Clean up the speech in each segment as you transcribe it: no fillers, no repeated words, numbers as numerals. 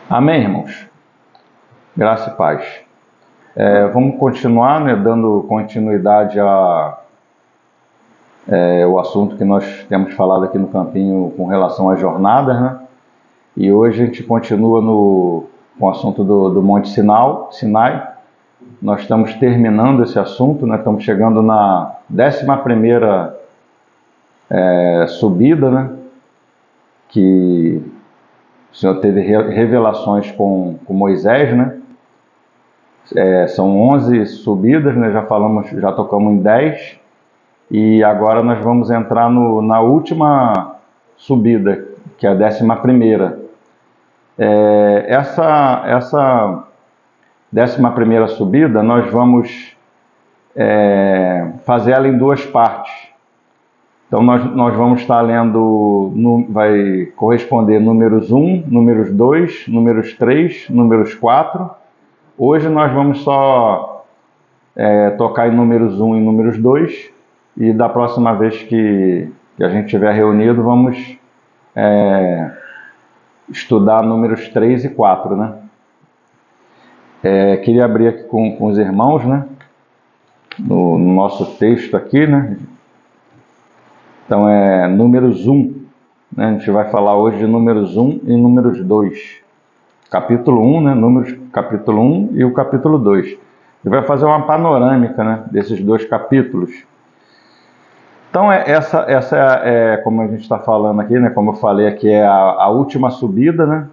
Amém, irmãos? Graça e paz. Vamos continuar, né, dando continuidade ao assunto que nós temos falado aqui no campinho com relação às jornadas, né? E hoje a gente continua com o assunto do Monte Sinai. Nós estamos terminando esse assunto, né? Estamos chegando na 11ª subida, né? Que o Senhor teve revelações com Moisés, né? São 11 subidas, né? Já tocamos em 10, e agora nós vamos entrar na última subida, que é a 11ª. Essa 11ª subida, nós vamos fazer ela em duas partes. Então nós vamos estar lendo, vai corresponder números 1, números 2, números 3, números 4. Hoje nós vamos só tocar em números 1 e números 2, e da próxima vez que a gente estiver reunido, vamos estudar números 3 e 4, né? Queria abrir aqui com os irmãos, né? No nosso texto aqui, né? Então números 1, né? A gente vai falar hoje de números 1 e números 2. Capítulo 1, né? Números capítulo 1 e o capítulo 2. Ele vai fazer uma panorâmica, né, desses dois capítulos. Então, essa como a gente está falando aqui, né, como eu falei aqui, é a última subida, né,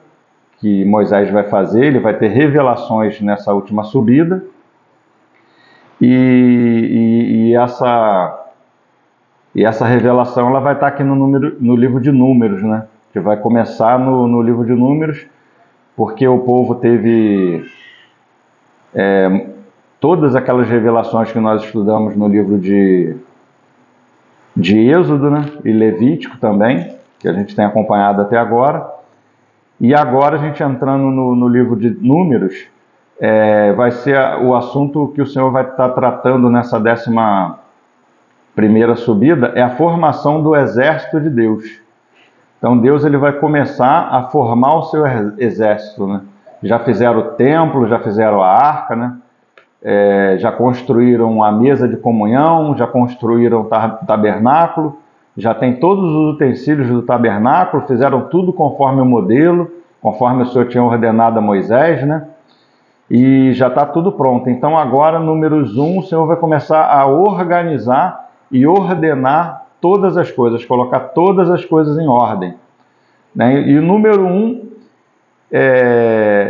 que Moisés vai fazer. Ele vai ter revelações nessa última subida. E essa revelação ela vai estar aqui no livro de Números, né, que vai começar no livro de Números, porque o povo teve todas aquelas revelações que nós estudamos no livro de Êxodo, né, e Levítico também, que a gente tem acompanhado até agora. E agora a gente entrando no livro de Números, vai ser o assunto que o Senhor vai estar tratando nessa 11ª subida, é a formação do exército de Deus. Então Deus ele vai começar a formar o seu exército, né? Já fizeram o templo, já fizeram a arca, né? Já construíram a mesa de comunhão, já construíram o tabernáculo, já tem todos os utensílios do tabernáculo, fizeram tudo conforme o modelo, conforme o Senhor tinha ordenado a Moisés, né? E já está tudo pronto. Então agora, números 1, o Senhor vai começar a organizar e ordenar todas as coisas, colocar todas as coisas em ordem, né? E o número 1,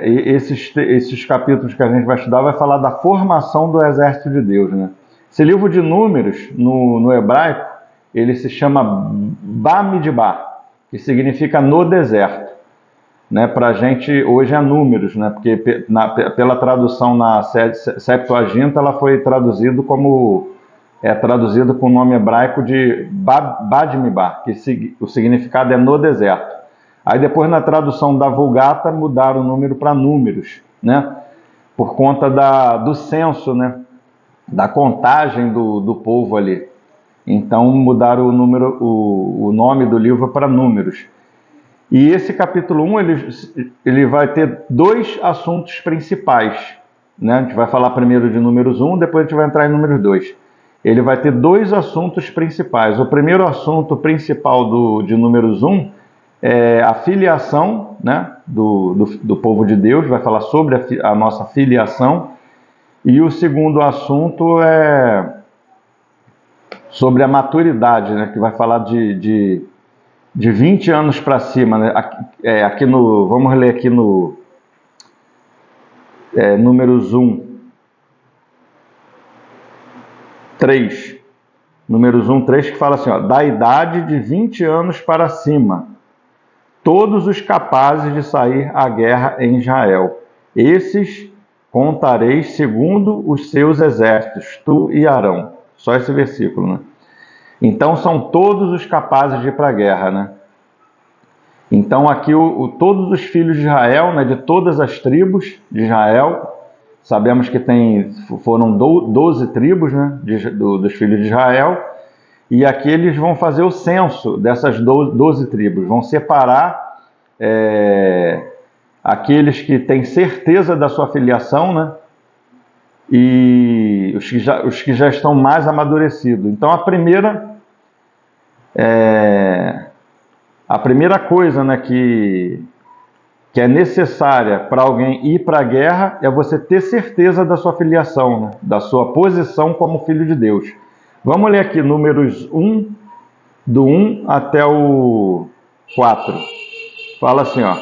esses capítulos que a gente vai estudar, vai falar da formação do exército de Deus, né? Esse livro de Números, no hebraico, ele se chama Bamidbar, que significa no deserto, né? Para a gente hoje é Números, né? Porque pela tradução na Septuaginta, ela foi traduzido com o nome hebraico de Bamidbar, que o significado é no deserto. Aí depois, na tradução da Vulgata, mudaram o número para Números, né? Por conta do censo, né? Da contagem do povo ali. Então mudaram o nome do livro para Números. E esse capítulo 1, ele vai ter dois assuntos principais, né? A gente vai falar primeiro de Números 1, depois a gente vai entrar em Números 2. Ele vai ter dois assuntos principais. O primeiro assunto principal de Números 1 é a filiação, né, do povo de Deus, vai falar sobre a nossa filiação. E o segundo assunto é sobre a maturidade, né, que vai falar de 20 anos para cima, né? Vamos ler aqui no Números 1, 3. Números 1, 3, que fala assim, ó, da idade de 20 anos para cima, todos os capazes de sair à guerra em Israel. Esses contareis segundo os seus exércitos, tu e Arão. Só esse versículo, né? Então são todos os capazes de ir para a guerra, né? Então aqui todos os filhos de Israel, né, de todas as tribos de Israel, sabemos que foram 12 tribos, né, dos filhos de Israel, e aqui eles vão fazer o censo dessas 12 tribos, vão separar aqueles que têm certeza da sua filiação, né? E os que já estão mais amadurecidos. Então, a primeira coisa, né, que é necessária para alguém ir para a guerra é você ter certeza da sua filiação, né, da sua posição como filho de Deus. Vamos ler aqui Números 1, do 1 até o 4. Fala assim, ó.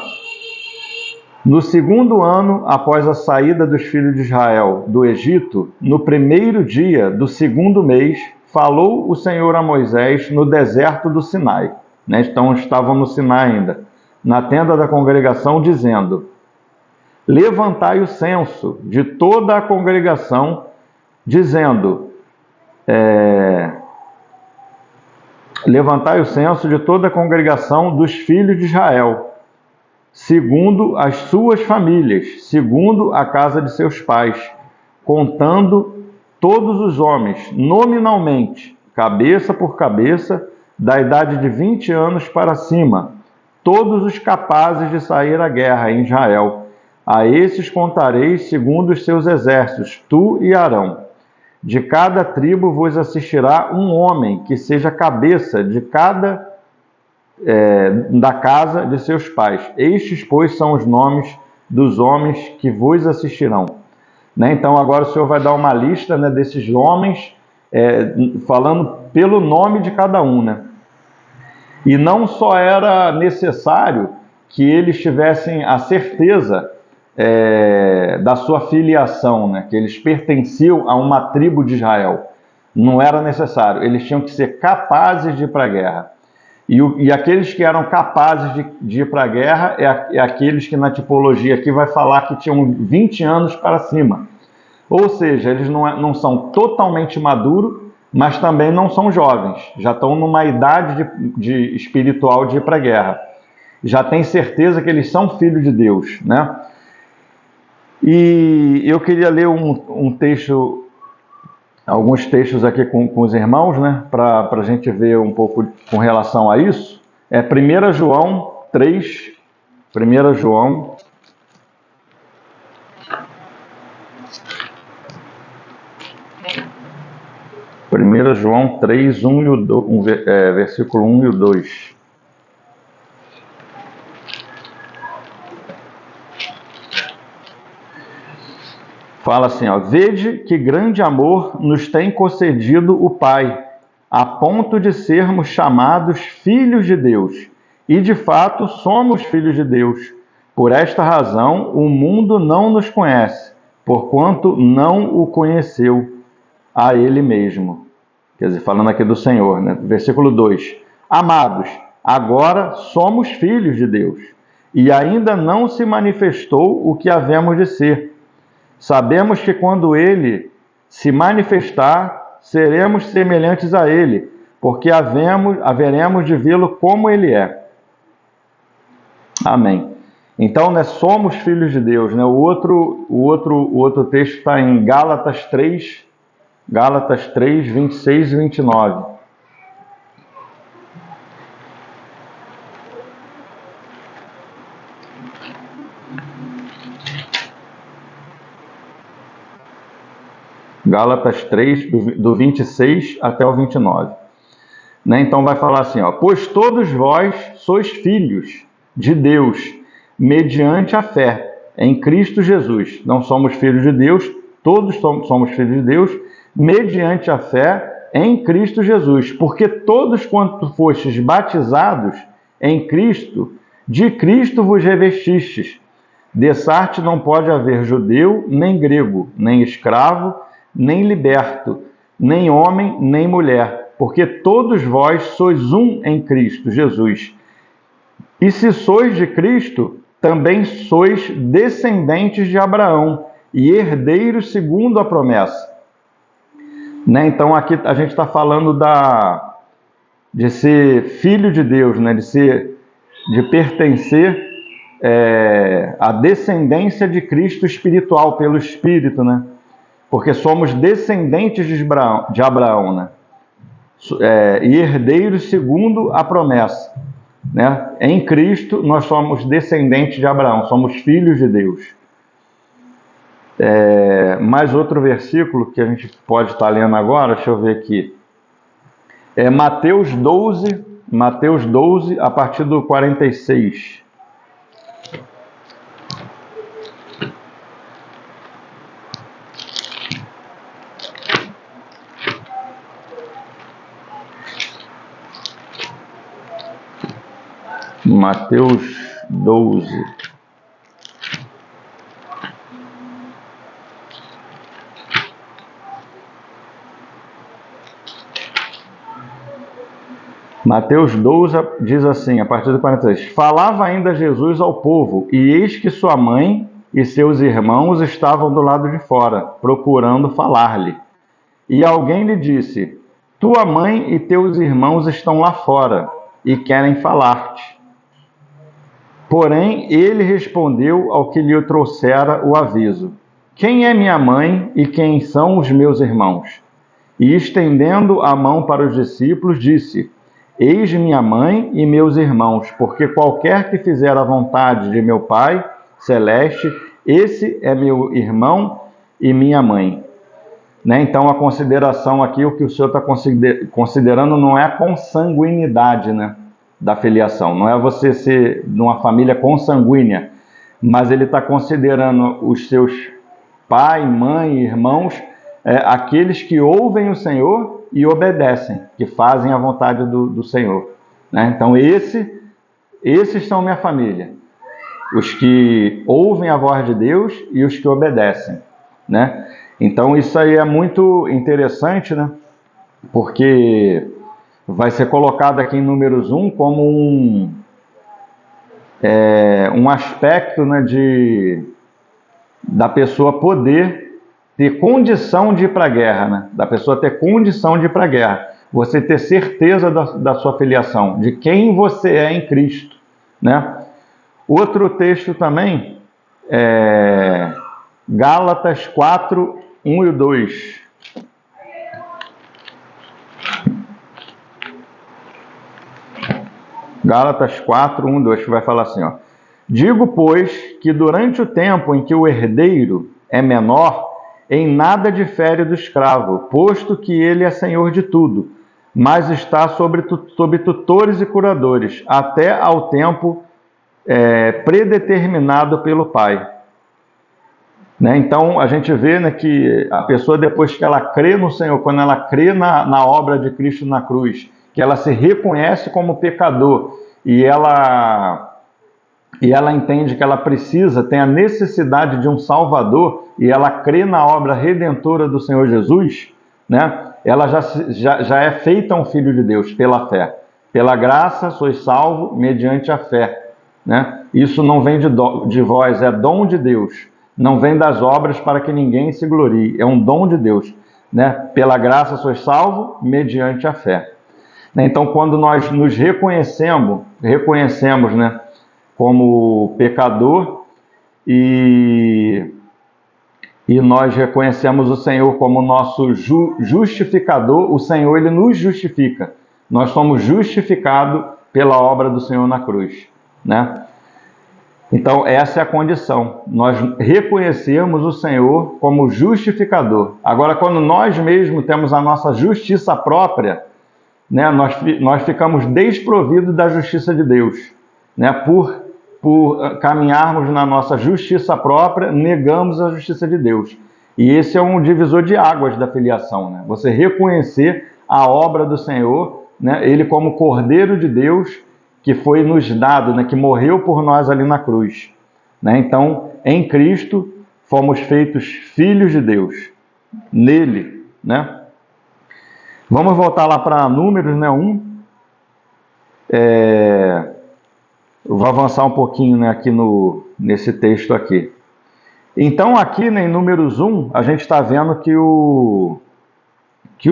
No segundo ano, após a saída dos filhos de Israel do Egito, no primeiro dia do segundo mês, falou o Senhor a Moisés no deserto do Sinai. Né? Então, estavam no Sinai ainda, na tenda da congregação, dizendo: levantai o censo de toda a congregação, dizendo... levantai o censo de toda a congregação dos filhos de Israel, segundo as suas famílias, segundo a casa de seus pais, contando todos os homens, nominalmente, cabeça por cabeça, da idade de 20 anos para cima, todos os capazes de sair à guerra em Israel. A esses contareis segundo os seus exércitos, tu e Arão. De cada tribo vos assistirá um homem que seja cabeça de cada da casa de seus pais. Estes, pois, são os nomes dos homens que vos assistirão. Né? Então, agora o Senhor vai dar uma lista, né, desses homens, falando pelo nome de cada um. Né? E não só era necessário que eles tivessem a certeza da sua filiação, né? Que eles pertenciam a uma tribo de Israel. Não era necessário, eles tinham que ser capazes de ir para a guerra. E aqueles que eram capazes de ir para a guerra é aqueles que na tipologia aqui vai falar que tinham 20 anos para cima. Ou seja, eles não são totalmente maduros, mas também não são jovens. Já estão numa idade espiritual de ir para a guerra. Já tem certeza que eles são filhos de Deus, né? E eu queria ler um texto, alguns textos aqui com os irmãos, né, para a gente ver um pouco com relação a isso. 1 João 3, 1 João 3, versículo 1 e o 2. Fala assim, ó: vede que grande amor nos tem concedido o Pai, a ponto de sermos chamados filhos de Deus. E de fato somos filhos de Deus. Por esta razão o mundo não nos conhece, porquanto não o conheceu a Ele mesmo. Quer dizer, falando aqui do Senhor, né? Versículo 2. Amados, agora somos filhos de Deus, e ainda não se manifestou o que havemos de ser. Sabemos que quando Ele se manifestar, seremos semelhantes a Ele, porque haveremos de vê-lo como Ele é. Amém. Então, né, somos filhos de Deus. Né? O outro texto está em Gálatas 3, 26 e 29. Gálatas 3, do 26 até o 29. Né? Então vai falar assim, ó: pois todos vós sois filhos de Deus, mediante a fé em Cristo Jesus. Não somos filhos de Deus, todos somos filhos de Deus, mediante a fé em Cristo Jesus. Porque todos quanto fostes batizados em Cristo, de Cristo vos revestistes. Dessarte não pode haver judeu, nem grego, nem escravo, nem liberto, nem homem, nem mulher, porque todos vós sois um em Cristo Jesus. E se sois de Cristo, também sois descendentes de Abraão e herdeiros segundo a promessa. Né? Então aqui a gente está falando de ser filho de Deus, né? de pertencer à descendência de Cristo espiritual, pelo Espírito, né? Porque somos descendentes de Abraão, né? E herdeiros segundo a promessa. né? Em Cristo, nós somos descendentes de Abraão, somos filhos de Deus. Mais outro versículo que a gente pode estar lendo agora, deixa eu ver aqui. Mateus 12, a partir do 46. Mateus 12. Mateus 12 diz assim, a partir do 46. Falava ainda Jesus ao povo, e eis que sua mãe e seus irmãos estavam do lado de fora, procurando falar-lhe. E alguém lhe disse, tua mãe e teus irmãos estão lá fora, e querem falar-te. Porém, ele respondeu ao que lhe trouxera o aviso, quem é minha mãe e quem são os meus irmãos? E estendendo a mão para os discípulos, disse, eis minha mãe e meus irmãos, porque qualquer que fizer a vontade de meu Pai celeste, esse é meu irmão e minha mãe. Né? Então, a consideração aqui, o que o Senhor está considerando não é a consanguinidade, né, da filiação, não é você ser de uma família consanguínea, mas ele está considerando os seus pai, mãe, irmãos, aqueles que ouvem o Senhor e obedecem, que fazem a vontade do Senhor. Né? Então, esses são minha família, os que ouvem a voz de Deus e os que obedecem. Né? Então, isso aí é muito interessante, né? Porque vai ser colocado aqui em Números 1 como um aspecto, né, da pessoa poder ter condição de ir para a guerra, né? Da pessoa ter condição de ir para a guerra. Você ter certeza da sua filiação, de quem você é em Cristo. Né? Outro texto também é Gálatas 4, 1 e 2. Gálatas 4, 1 e 2, que vai falar assim, ó. Digo, pois, que durante o tempo em que o herdeiro é menor, em nada difere do escravo, posto que ele é senhor de tudo, mas está sob tutores e curadores, até ao tempo predeterminado pelo Pai. Né? Então, a gente vê, né, que a pessoa, depois que ela crê no Senhor, quando ela crê na obra de Cristo na cruz, que ela se reconhece como pecador e ela entende que ela tem a necessidade de um Salvador e ela crê na obra redentora do Senhor Jesus, né? Ela já é feita um filho de Deus pela fé. Pela graça sois salvo mediante a fé. Né? Isso não vem de vós, é dom de Deus. Não vem das obras para que ninguém se glorie. É um dom de Deus. Né? Pela graça sois salvo mediante a fé. Então, quando nós nos reconhecemos, né, como pecador e nós reconhecemos o Senhor como nosso justificador, o Senhor, ele nos justifica. Nós somos justificados pela obra do Senhor na cruz. Né? Então, essa é a condição. Nós reconhecemos o Senhor como justificador. Agora, quando nós mesmos temos a nossa justiça própria, né, nós ficamos desprovidos da justiça de Deus. Né? Por caminharmos na nossa justiça própria, negamos a justiça de Deus. E esse é um divisor de águas da filiação. Né? Você reconhecer a obra do Senhor, né? Ele como Cordeiro de Deus, que foi nos dado, né? Que morreu por nós ali na cruz. Né? Então, em Cristo, fomos feitos filhos de Deus. Nele. Né? Vamos voltar lá para Números, né, 1. Eu vou avançar um pouquinho, né, aqui nesse texto aqui. Então, aqui, né, em Números 1, a gente está vendo que o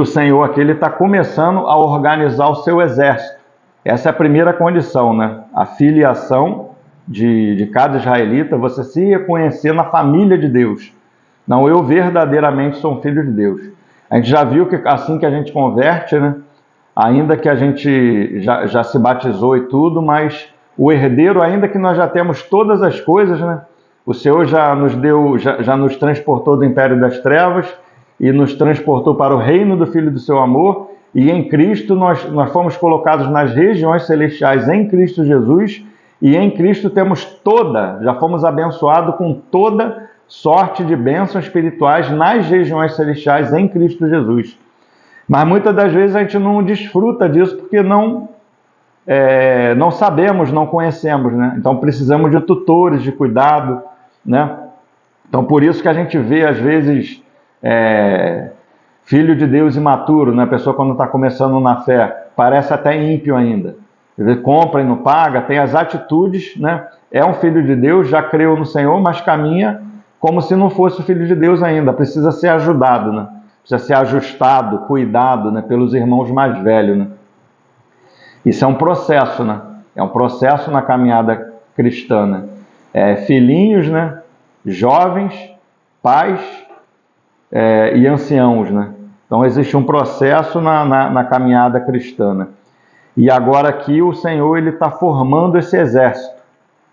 Senhor aqui está começando a organizar o seu exército. Essa é a primeira condição, né? A filiação de cada israelita, você se reconhecer na família de Deus. Não, eu verdadeiramente sou um filho de Deus. A gente já viu que assim que a gente converte, né, ainda que a gente já se batizou e tudo, mas o herdeiro, ainda que nós já temos todas as coisas, né? O Senhor já nos deu, já nos transportou do império das trevas e nos transportou para o reino do Filho do seu amor, e em Cristo nós fomos colocados nas regiões celestiais em Cristo Jesus, e em Cristo já fomos abençoados com toda sorte de bênçãos espirituais nas regiões celestiais em Cristo Jesus. Mas muitas das vezes a gente não desfruta disso porque não sabemos, não conhecemos, né? Então precisamos de tutores, de cuidado, né? Então por isso que a gente vê às vezes filho de Deus imaturo, né? A pessoa quando está começando na fé parece até ímpio ainda. Ele compra e não paga, tem as atitudes, né? É um filho de Deus, já creu no Senhor, mas caminha como se não fosse filho de Deus ainda. Precisa ser ajudado, né? Precisa ser ajustado, cuidado, né? Pelos irmãos mais velhos, né? Isso é um processo, né? É um processo na caminhada cristã, né? Filhinhos, né? Jovens, pais e anciãos, né? Então existe um processo na caminhada cristã, né? E agora aqui o Senhor ele está formando esse exército,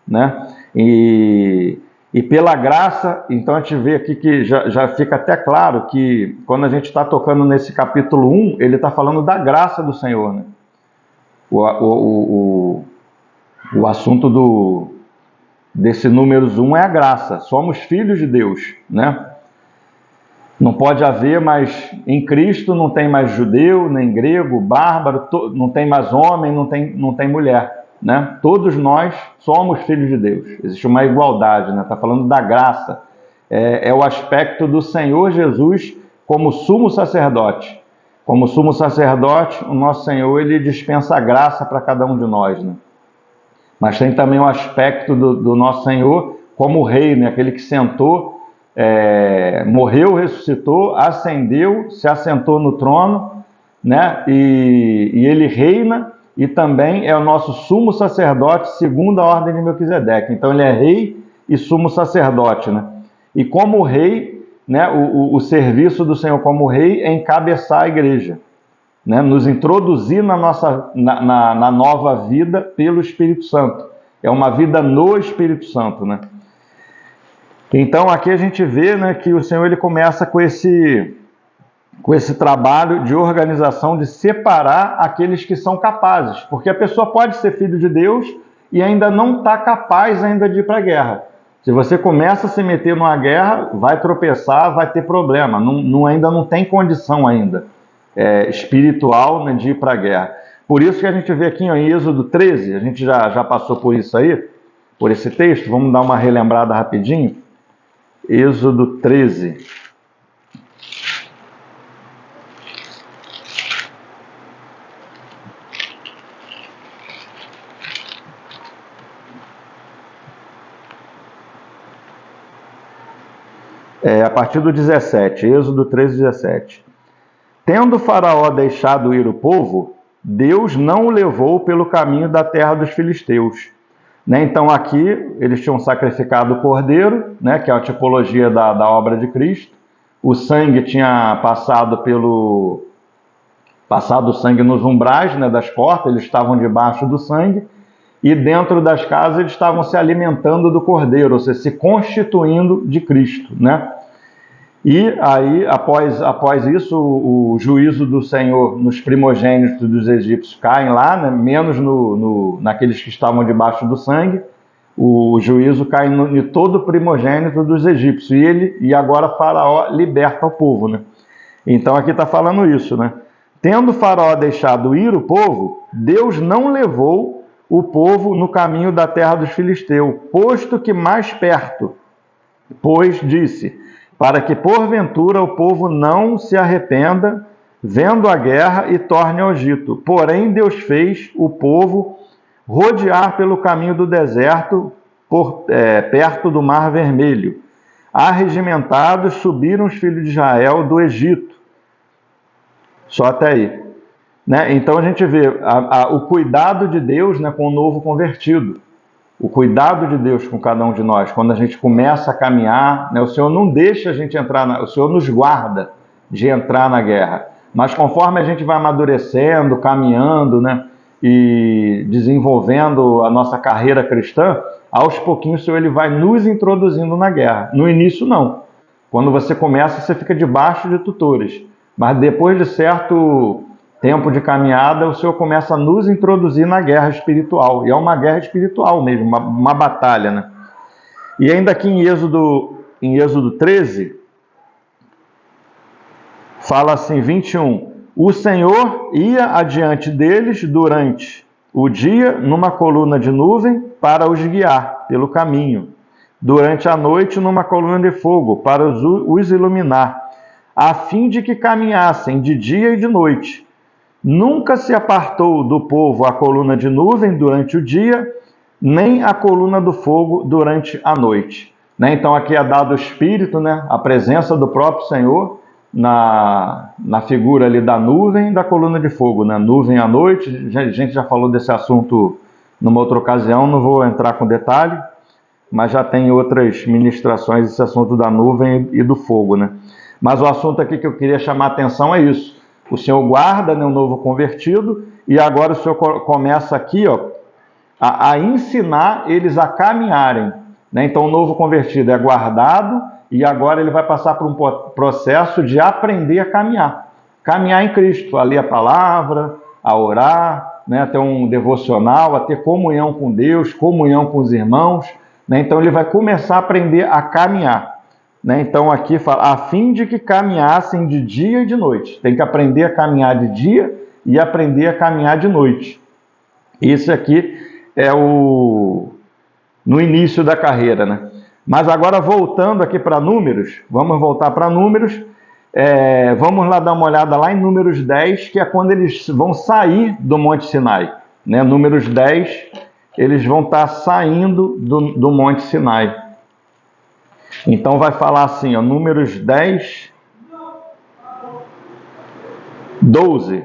né? E pela graça, então a gente vê aqui que já fica até claro que quando a gente está tocando nesse capítulo 1, ele está falando da graça do Senhor, né? O assunto desse números 1 é a graça. Somos filhos de Deus, né? Não pode haver, mas em Cristo não tem mais judeu, nem grego, bárbaro, não tem mais homem, não tem mulher, né? Todos nós somos filhos de Deus. Existe uma igualdade, né? Está falando da graça. É o aspecto do Senhor Jesus como sumo sacerdote. Como sumo sacerdote, o nosso Senhor ele dispensa a graça para cada um de nós, né? Mas tem também o aspecto do nosso Senhor como rei, né? Aquele que sentou, morreu, ressuscitou, ascendeu, se assentou no trono, né? E ele reina e também é o nosso sumo sacerdote segundo a ordem de Melquisedeque. Então ele é rei e sumo sacerdote, né? E como rei, né? O serviço do Senhor como rei é encabeçar a igreja, né? Nos introduzir na nova vida pelo Espírito Santo. É uma vida no Espírito Santo, né? Então aqui a gente vê, né, que o Senhor ele começa com esse trabalho de organização, de separar aqueles que são capazes, porque a pessoa pode ser filho de Deus e ainda não está capaz ainda de ir para a guerra. Se você começa a se meter numa guerra, vai tropeçar, vai ter problema, ainda não tem condição ainda espiritual, né, de ir para a guerra. Por isso que a gente vê aqui em Êxodo 13, a gente já passou por isso aí, por esse texto, vamos dar uma relembrada rapidinho. Êxodo 13. A partir do 17, Êxodo 13, 17. Tendo Faraó deixado ir o povo, Deus não o levou pelo caminho da terra dos filisteus. Né? Então aqui eles tinham sacrificado o cordeiro, né? Que é a tipologia da obra de Cristo. O sangue tinha passado o sangue nos umbrais, né, das portas, eles estavam debaixo do sangue, e dentro das casas eles estavam se alimentando do cordeiro, ou seja, se constituindo de Cristo, né? E aí, após isso, o juízo do Senhor nos primogênitos dos egípcios caem lá, né? Menos naqueles que estavam debaixo do sangue. O juízo cai em todo primogênito dos egípcios. E agora Faraó liberta o povo, né? Então aqui está falando isso, né? Tendo Faraó deixado ir o povo, Deus não levou o povo no caminho da terra dos filisteus, posto que mais perto, pois disse, para que porventura o povo não se arrependa, vendo a guerra e torne ao Egito. Porém Deus fez o povo rodear pelo caminho do deserto, perto do Mar Vermelho. Arregimentados subiram os filhos de Israel do Egito. Só até aí. Né? Então a gente vê o cuidado de Deus, né, com o novo convertido. O cuidado de Deus com cada um de nós. Quando a gente começa a caminhar, né, o Senhor não deixa a gente entrar, o Senhor nos guarda de entrar na guerra. Mas conforme a gente vai amadurecendo, caminhando, né, e desenvolvendo a nossa carreira cristã, aos pouquinhos o Senhor ele vai nos introduzindo na guerra. No início, não. Quando você começa, você fica debaixo de tutores. Mas depois de certo tempo de caminhada, o Senhor começa a nos introduzir na guerra espiritual. E é uma guerra espiritual mesmo, uma batalha, né? E ainda aqui em Êxodo 13, fala assim, 21. O Senhor ia adiante deles durante o dia numa coluna de nuvem para os guiar pelo caminho. Durante a noite numa coluna de fogo para os iluminar, a fim de que caminhassem de dia e de noite. Nunca se apartou do povo a coluna de nuvem durante o dia, nem a coluna do fogo durante a noite. Então aqui é dado o Espírito, a presença do próprio Senhor, na figura ali da nuvem e da coluna de fogo, nuvem à noite. A gente já falou desse assunto numa outra ocasião, não vou entrar com detalhe, mas já tem outras ministrações esse assunto da nuvem e do fogo, Mas o assunto aqui que eu queria chamar a atenção é isso. O Senhor guarda o novo convertido e agora o Senhor começa aqui a ensinar eles a caminharem. Então o novo convertido é guardado e agora ele vai passar por um processo de aprender a caminhar. Caminhar em Cristo, a ler a palavra, a orar, a ter um devocional, a ter comunhão com Deus, comunhão com os irmãos. Então ele vai começar a aprender a caminhar. Então aqui fala, a fim de que caminhassem de dia e de noite. Tem que aprender a caminhar de dia e aprender a caminhar de noite. Isso aqui é no início da carreira, Mas agora voltando aqui para Números, vamos voltar para Números, vamos lá dar uma olhada lá em Números 10, que é quando eles vão sair do Monte Sinai. Números 10, eles vão estar saindo do Monte Sinai. Então vai falar assim, Números 10, 12.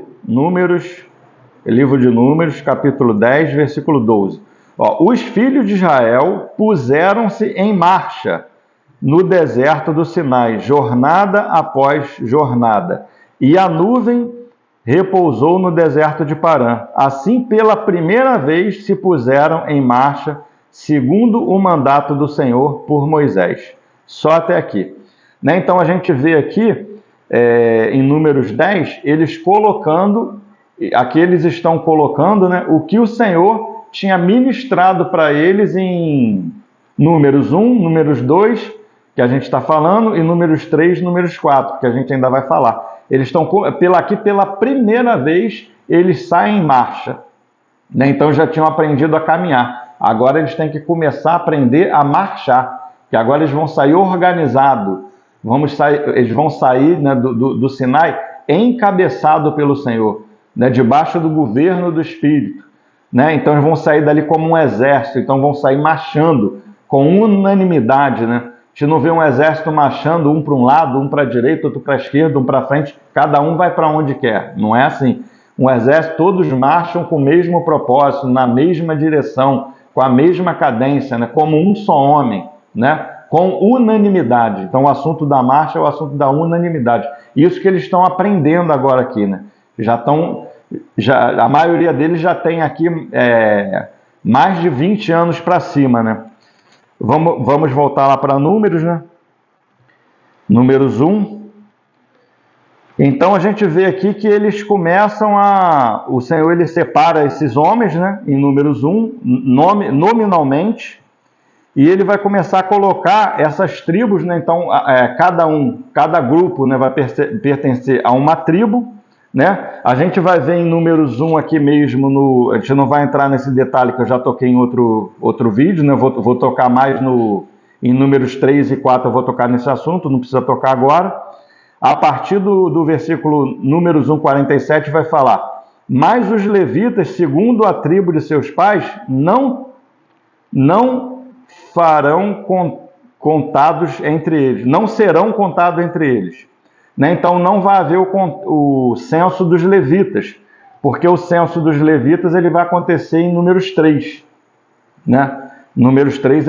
Livro de Números, capítulo 10, versículo 12. Os filhos de Israel puseram-se em marcha no deserto do Sinai, jornada após jornada, e a nuvem repousou no deserto de Parã. Assim, pela primeira vez, se puseram em marcha, segundo o mandato do Senhor por Moisés. Só até aqui. Então, a gente vê aqui, em Números 10, eles colocando, aqui eles estão colocando o que o Senhor tinha ministrado para eles em Números 1, Números 2, que a gente está falando, e Números 3, Números 4, que a gente ainda vai falar. Eles estão, aqui pela primeira vez, eles saem em marcha. Então já tinham aprendido a caminhar. Agora eles têm que começar a aprender a marchar, que agora eles vão sair organizados. Eles vão sair do Sinai encabeçado pelo Senhor, debaixo do governo do Espírito. Então eles vão sair dali como um exército, então vão sair marchando com unanimidade. A gente não vê um exército marchando um para um lado, um para a direita, outro para a esquerda, um para a frente, cada um vai para onde quer. Não é assim. Um exército, todos marcham com o mesmo propósito, na mesma direção, com a mesma cadência, como um só homem, com unanimidade. Então o assunto da marcha é o assunto da unanimidade. Isso que eles estão aprendendo agora aqui. A maioria deles já tem aqui mais de 20 anos para cima. Vamos voltar lá para Números, Números 1. Então a gente vê aqui que eles começam o Senhor ele separa esses homens, em Números 1, nominalmente, e ele vai começar a colocar essas tribos, então cada grupo vai pertencer a uma tribo, A gente vai ver em Números 1 aqui mesmo, a gente não vai entrar nesse detalhe que eu já toquei em outro vídeo, vou tocar mais em Números 3 e 4, eu vou tocar nesse assunto, não precisa tocar agora. A partir do versículo Números 1, 47, vai falar: mas os levitas, segundo a tribo de seus pais, não farão contados entre eles, não serão contados entre eles. Então não vai haver o censo dos levitas, porque o censo dos levitas ele vai acontecer em Números 3. Números 3,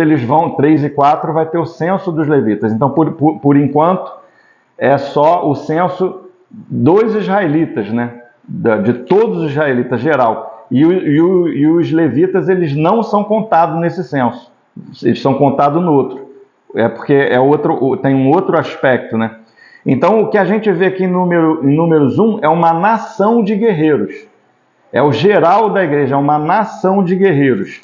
3 e 4 vai ter o censo dos levitas. Então, por enquanto, é só o censo dos israelitas, né? De todos os israelitas, geral. E os levitas, eles não são contados nesse censo. Eles são contados no outro. É porque tem um outro aspecto, né? Então, o que a gente vê aqui em Números 1 é uma nação de guerreiros. É o geral da igreja, é uma nação de guerreiros.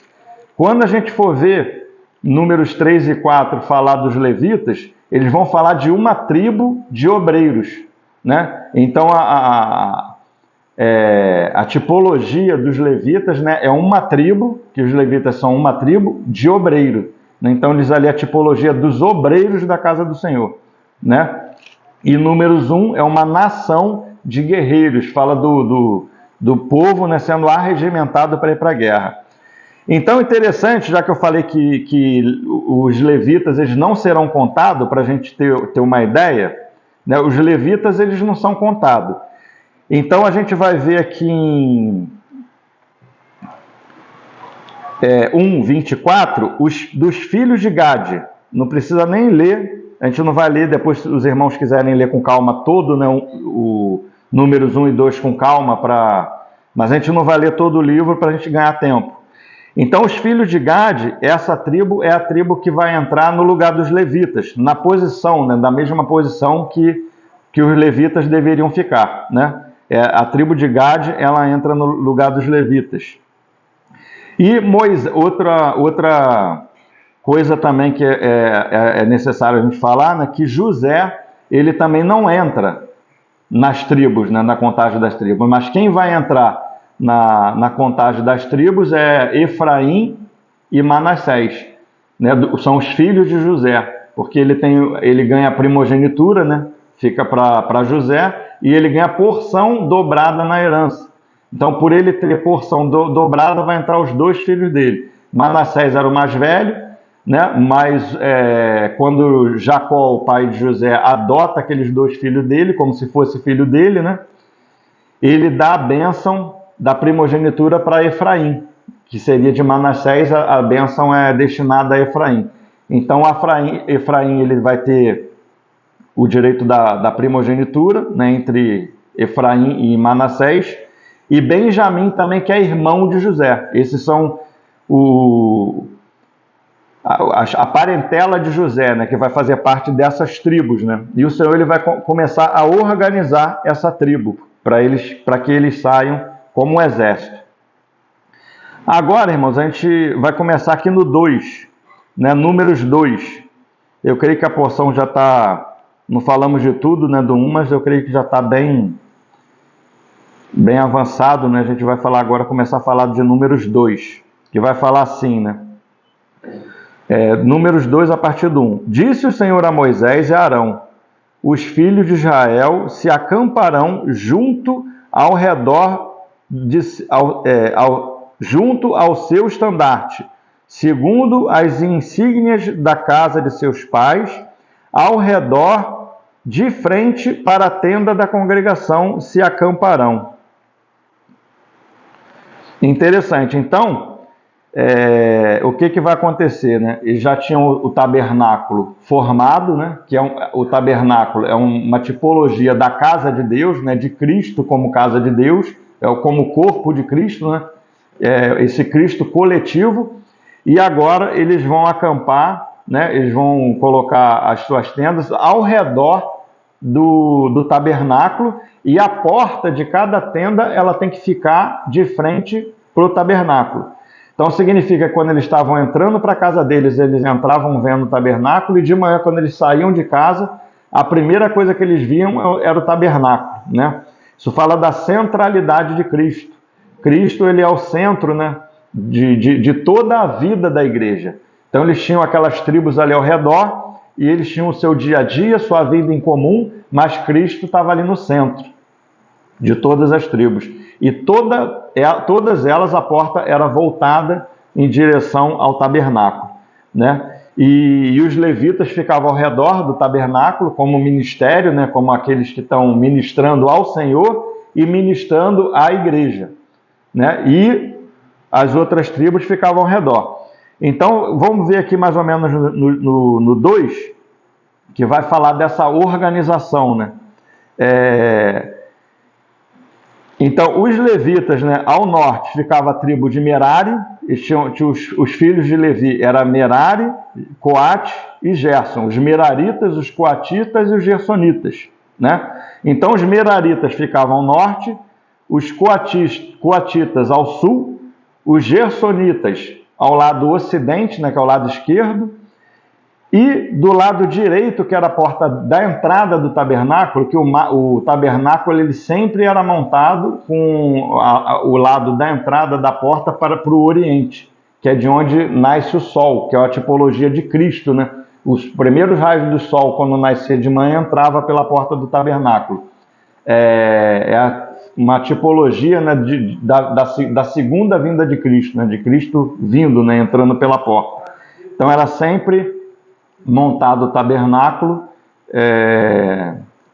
Quando a gente for ver Números 3 e 4 falar dos levitas, eles vão falar de uma tribo de obreiros, né? Então, a tipologia dos levitas, né, é uma tribo, que os levitas são uma tribo de obreiro. Né? Então, diz ali a tipologia dos obreiros da casa do Senhor. Né? E Números 1 é uma nação de guerreiros, fala do povo, né, sendo arregimentado para ir para a guerra. Então, interessante, já que eu falei que os levitas eles não serão contados, para a gente ter uma ideia, né, os levitas eles não são contados. Então, a gente vai ver aqui em 1:24, dos filhos de Gade. Não precisa nem ler, a gente não vai ler, depois se os irmãos quiserem ler com calma todo, né, o Números 1 e 2 com calma, mas a gente não vai ler todo o livro para a gente ganhar tempo. Então, os filhos de Gade, essa tribo é a tribo que vai entrar no lugar dos levitas, na posição, né, da mesma posição que os levitas deveriam ficar, né? A tribo de Gade, ela entra no lugar dos levitas. E outra coisa também que é necessário a gente falar, né, que José, ele também não entra nas tribos, né, na contagem das tribos, mas quem vai entrar na contagem das tribos é Efraim e Manassés, né, são os filhos de José, porque ele ganha a primogenitura, né, fica para José, e ele ganha porção dobrada na herança. Então, por ele ter porção dobrada, vai entrar os dois filhos dele. Manassés era o mais velho, né? Mas quando Jacó, o pai de José, adota aqueles dois filhos dele, como se fosse filho dele, né? Ele dá a bênção da primogenitura para Efraim, que seria de Manassés, a bênção é destinada a Efraim. Então, Efraim ele vai ter o direito da primogenitura, né, entre Efraim e Manassés, e Benjamim também, que é irmão de José. Esses são a parentela de José, né, que vai fazer parte dessas tribos. Né? E o Senhor ele vai começar a organizar essa tribo, para que eles saiam como um exército. Agora, irmãos, a gente vai começar aqui no 2, né, Números 2. Eu creio que a porção já está... Não falamos de tudo, né, do 1, mas eu creio que já está bem avançado, né? A gente vai falar agora, começar a falar de Números 2, que vai falar assim, né? Números 2, a partir do 1. Disse o Senhor a Moisés e a Arão: os filhos de Israel se acamparão junto ao redor, junto ao seu estandarte, segundo as insígnias da casa de seus pais, ao redor, de frente para a tenda da congregação, se acamparão. Interessante. Então, o que vai acontecer? Né? Eles já tinham o tabernáculo formado, né? Que o tabernáculo é uma tipologia da casa de Deus, né? De Cristo como casa de Deus, como o corpo de Cristo, né? Esse Cristo coletivo. E agora eles vão acampar, né? Eles vão colocar as suas tendas ao redor do tabernáculo, e a porta de cada tenda ela tem que ficar de frente para o tabernáculo. Então significa que quando eles estavam entrando para a casa deles, eles entravam vendo o tabernáculo, e de manhã, quando eles saíam de casa, a primeira coisa que eles viam era o tabernáculo. Né? Isso fala da centralidade de Cristo. Cristo ele é o centro, né, de toda a vida da igreja. Então eles tinham aquelas tribos ali ao redor, e eles tinham o seu dia a dia, sua vida em comum, mas Cristo estava ali no centro de todas as tribos. E todas elas, a porta era voltada em direção ao tabernáculo. Né? E os levitas ficavam ao redor do tabernáculo como ministério, né? Como aqueles que estão ministrando ao Senhor e ministrando à igreja. Né? E as outras tribos ficavam ao redor. Então, vamos ver aqui mais ou menos no 2, que vai falar dessa organização, né? Então, os levitas, né, ao norte ficava a tribo de Merari, e tinha os filhos de Levi, era Merari, Coate e Gerson, os meraritas, os coatitas e os gersonitas, né? Então, os meraritas ficavam ao norte, os coatitas ao sul, os gersonitas ao lado ocidente, né, que é o lado esquerdo, e do lado direito, que era a porta da entrada do tabernáculo, que o tabernáculo ele sempre era montado com o lado da entrada da porta para o oriente, que é de onde nasce o sol, que é a tipologia de Cristo, né? Os primeiros raios do sol, quando nascia de manhã, entrava pela porta do tabernáculo. Uma tipologia, né, da segunda vinda de Cristo, né? De Cristo vindo, né, entrando pela porta. Então era sempre montado o tabernáculo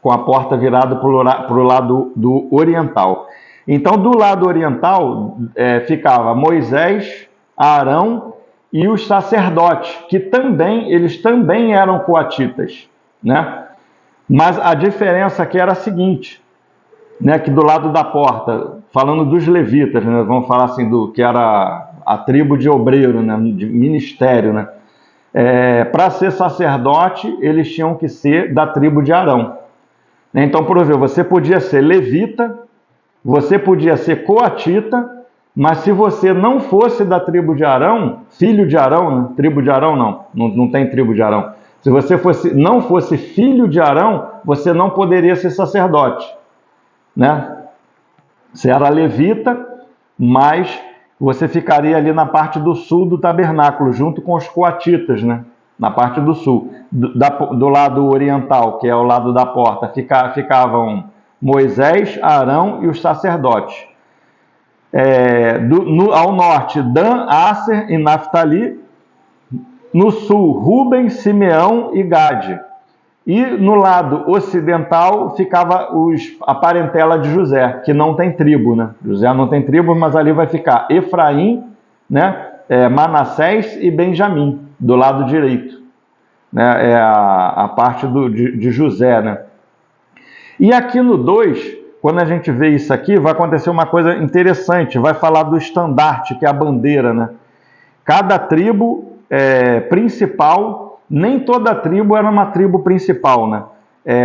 com a porta virada para o lado do oriental. Então, do lado oriental ficava Moisés, Arão e os sacerdotes, que eles também eram coatitas, né? Mas a diferença aqui era a seguinte, né, que do lado da porta, falando dos levitas, né, vamos falar assim, que era a tribo de obreiro, né, de ministério, né? Para ser sacerdote, eles tinham que ser da tribo de Arão. Então, por exemplo, você podia ser levita, você podia ser coatita, mas se você não fosse da tribo de Arão, filho de Arão, né? Tribo de Arão não tem tribo de Arão. Se você não fosse filho de Arão, você não poderia ser sacerdote, né? Você era levita, mas você ficaria ali na parte do sul do tabernáculo, junto com os coatitas, né? Na parte do sul. Do lado oriental, que é o lado da porta, ficavam Moisés, Arão e os sacerdotes. Ao norte, Dan, Aser e Naftali. No sul, Ruben, Simeão e Gade. E no lado ocidental ficava a parentela de José, que não tem tribo, né? José não tem tribo, mas ali vai ficar Efraim, né? Manassés e Benjamim, do lado direito. Né? É a parte de José, né? E aqui no 2, quando a gente vê isso aqui, vai acontecer uma coisa interessante. Vai falar do estandarte, que é a bandeira, né? Cada tribo principal, nem toda a tribo era uma tribo principal, né?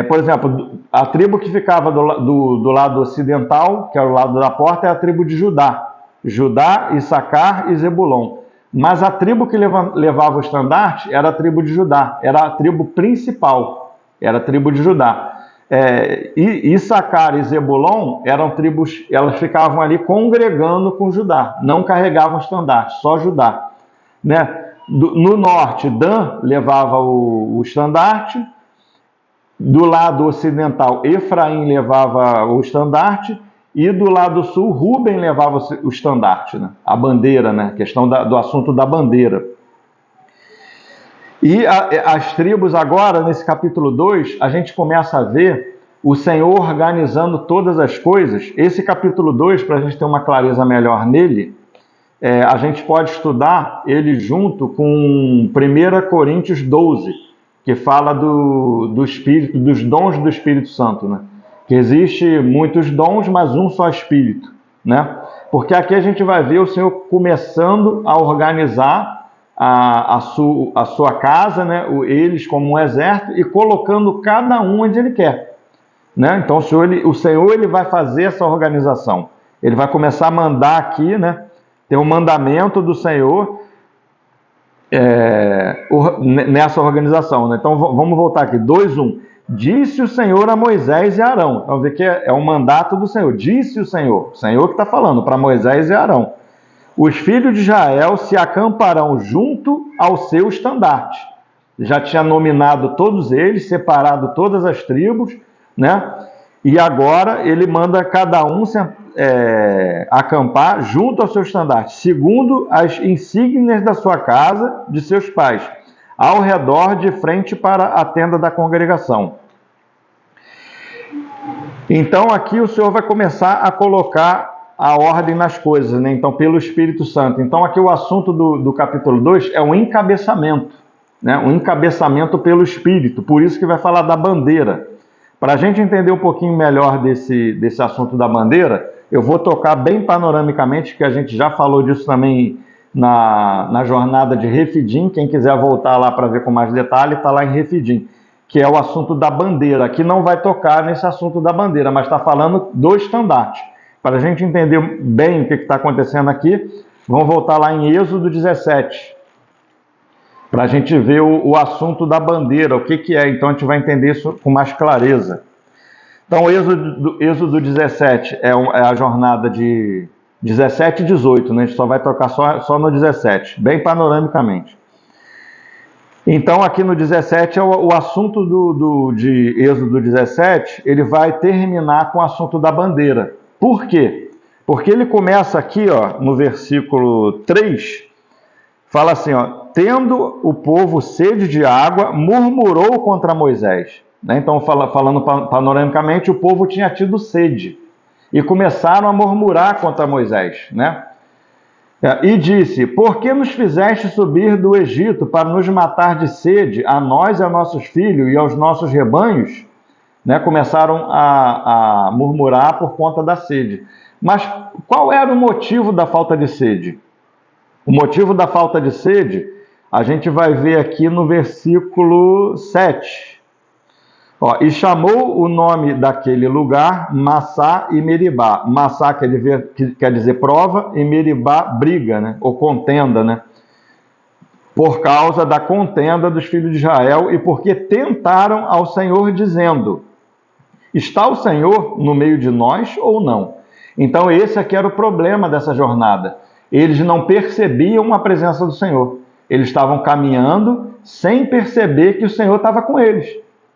Por exemplo, a tribo que ficava do lado ocidental, que é o lado da porta, é a tribo de Judá. Judá, Issacar e Zebulon. Mas a tribo que levava o estandarte era a tribo de Judá, era a tribo principal, era a tribo de Judá. Issacar e Zebulon eram tribos, elas ficavam ali congregando com Judá, não carregavam estandarte, só Judá, né? No norte, Dan levava o estandarte. Do lado ocidental, Efraim levava o estandarte. E do lado sul, Ruben levava o estandarte, né? A bandeira, né? A questão do assunto da bandeira. E as tribos agora, nesse capítulo 2, a gente começa a ver o Senhor organizando todas as coisas. Esse capítulo 2, para a gente ter uma clareza melhor nele, a gente pode estudar ele junto com 1 Coríntios 12, que fala do Espírito, dos dons do Espírito Santo, né? Que existe muitos dons, mas um só Espírito, né? Porque aqui a gente vai ver o Senhor começando a organizar a sua casa, né? Eles como um exército, e colocando cada um onde Ele quer, né? Então o Senhor ele vai fazer essa organização. Ele vai começar a mandar aqui, né? Tem um mandamento do Senhor nessa organização, né? Então vamos voltar aqui, 2:1. Disse o Senhor a Moisés e Arão. Então vê que é um mandato do Senhor. Disse o Senhor que está falando para Moisés e Arão: os filhos de Israel se acamparão junto ao seu estandarte. Já tinha nominado todos eles, separado todas as tribos, né? E agora ele manda cada um acampar junto ao seu estandarte, segundo as insígnias da sua casa, de seus pais, ao redor de frente para a tenda da congregação. Então aqui o Senhor vai começar a colocar a ordem nas coisas, né? Então, pelo Espírito Santo. Então aqui o assunto do capítulo 2 é um encabeçamento, né? Um encabeçamento pelo Espírito. Por isso que vai falar da bandeira. Para a gente entender um pouquinho melhor desse assunto da bandeira, eu vou tocar bem panoramicamente, que a gente já falou disso também na jornada de Refidim. Quem quiser voltar lá para ver com mais detalhe, está lá em Refidim, que é o assunto da bandeira. Aqui não vai tocar nesse assunto da bandeira, mas está falando do estandarte. Para a gente entender bem o que está acontecendo aqui, vamos voltar lá em Êxodo 17, para a gente ver o assunto da bandeira, o que é. Então a gente vai entender isso com mais clareza. Então, Êxodo 17 é a jornada de 17 e 18, né? A gente só vai tocar só no 17, bem panoramicamente. Então, aqui no 17, o assunto de Êxodo 17, ele vai terminar com o assunto da bandeira. Por quê? Porque ele começa aqui, ó, no versículo 3, fala assim, ó, tendo o povo sede de água, murmurou contra Moisés. Então, falando panoramicamente, o povo tinha tido sede e começaram a murmurar contra Moisés, né? E disse, por que nos fizeste subir do Egito para nos matar de sede, a nós e a nossos filhos e aos nossos rebanhos? Né? Começaram a murmurar por conta da sede. Mas qual era o motivo da falta de sede? O motivo da falta de sede, a gente vai ver aqui no versículo 7. Ó, e chamou o nome daquele lugar Massá e Meribá. Massá quer dizer prova e Meribá briga, né? Ou contenda, né? Por causa da contenda dos filhos de Israel e porque tentaram ao Senhor dizendo, está o Senhor no meio de nós ou não? Então esse aqui era o problema dessa jornada. Eles não percebiam a presença do Senhor. Eles estavam caminhando sem perceber que o Senhor estava com eles.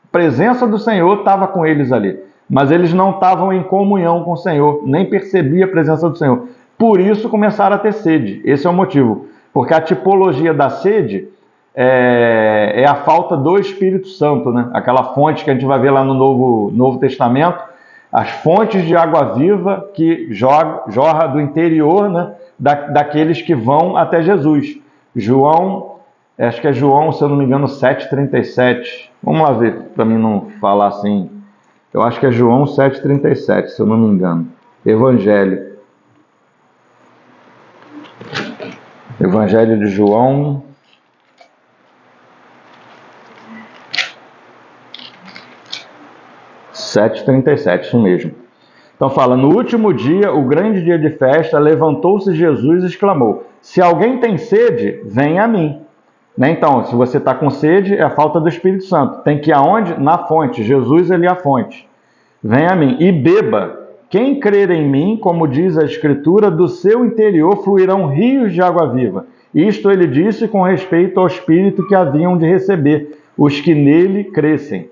A presença do Senhor estava com eles ali. Mas eles não estavam em comunhão com o Senhor, nem percebiam a presença do Senhor. Por isso começaram a ter sede. Esse é o motivo. Porque a tipologia da sede é a falta do Espírito Santo, né? Aquela fonte que a gente vai ver lá no Novo Testamento, as fontes de água viva que jorra do interior, né? Daqueles que vão até Jesus. João, acho que é João, se eu não me engano, 7,37. Vamos lá ver, para mim não falar assim. Eu acho que é João 7,37, se eu não me engano. Evangelho de João. Isso mesmo. Então fala, no último dia, o grande dia de festa, levantou-se Jesus e exclamou, se alguém tem sede, venha a mim. Né? Então, se você está com sede, é a falta do Espírito Santo. Tem que ir aonde? Na fonte. Jesus, ele é a fonte. Venha a mim e beba. Quem crer em mim, como diz a Escritura, do seu interior fluirão rios de água viva. Isto ele disse com respeito ao Espírito que haviam de receber, os que nele crescem.